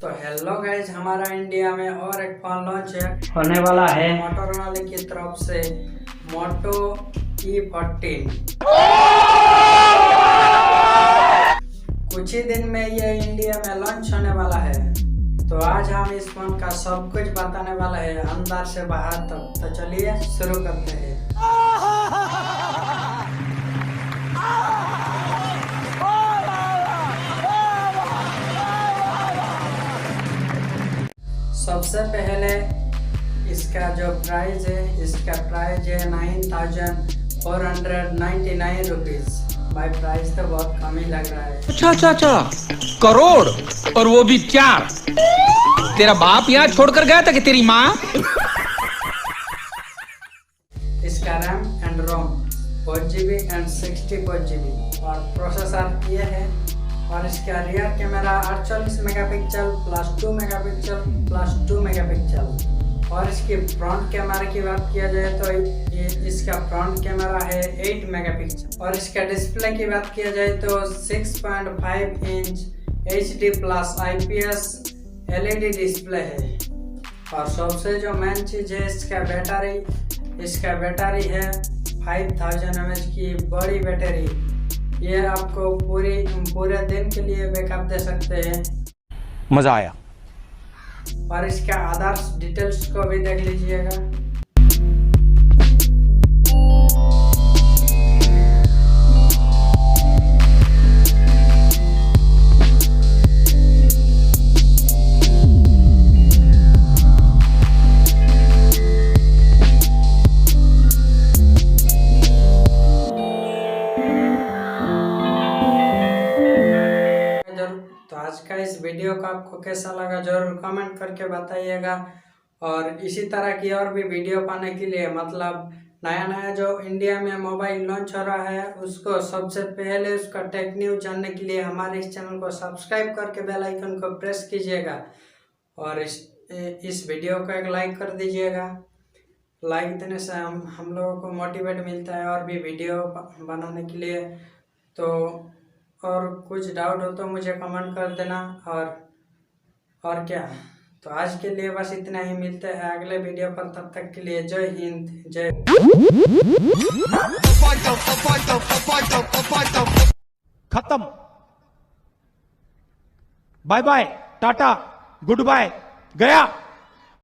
तो hello guys, हमारा India में और एक फोन लॉन्च होने वाला है मोटोरोला की तरफ से मोटो E40। कुछ ही दिन में ये इंडिया में लॉन्च होने वाला है। तो आज हम इस फोन का सब कुछ बताने वाला है, अंदर से बाहर तक। तो चलिए शुरू करते हैं। सबसे पहले इसका जो प्राइस है, इसका प्राइस है 9499 रुपीज। भाई प्राइस तो बहुत कम ही लग रहा है। अच्छा, करोड़, और वो भी 4। तेरा बाप यहाँ छोड़कर गया था कि तेरी माँ? इसका RAM and Rome 4GB and 64GB और प्रोसेसर ये है। और इसका rear camera 48 megapixel plus 2 megapixel plus 2 megapixel. और इसकी फ्रंट कैमरा की बात किया जाए तो इसका फ्रंट कैमरा है 8 मेगापिक्सल। और इसका डिस्प्ले की बात किया जाए तो 6.5 inch HD plus IPS LED display है। और सबसे जो मेन चीज़ है इसका बैटरी है 5000 mAh की बड़ी बैटरी। ये आपको पूरे दिन के लिए बैकअप दे सकते हैं। मजा आया। और इसका आदर्श डिटेल्स को भी देख लीजिएगा। तो आज का इस वीडियो को आपको कैसा लगा जरूर कमेंट करके बताइएगा। और इसी तरह की और भी वीडियो पाने के लिए, मतलब नया जो इंडिया में मोबाइल लॉन्च हो रहा है उसको सबसे पहले उसका टेक न्यूज जानने के लिए हमारे इस चैनल को सब्सक्राइब करके बेल आइकन को प्रेस कीजिएगा। और इस वीडियो को एक लाइक कर दीजिएगा। लाइक देने से हम लोगों को मोटिवेट मिलता है और भी वीडियो बनाने के लिए। तो और कुछ डाउट हो तो मुझे कमेंट कर देना। और क्या, तो आज के लिए बस इतना ही। मिलते हैं अगले वीडियो पर, तब तक के लिए जय हिंद, जय। खत्म। Bye bye, tata, goodbye, गया।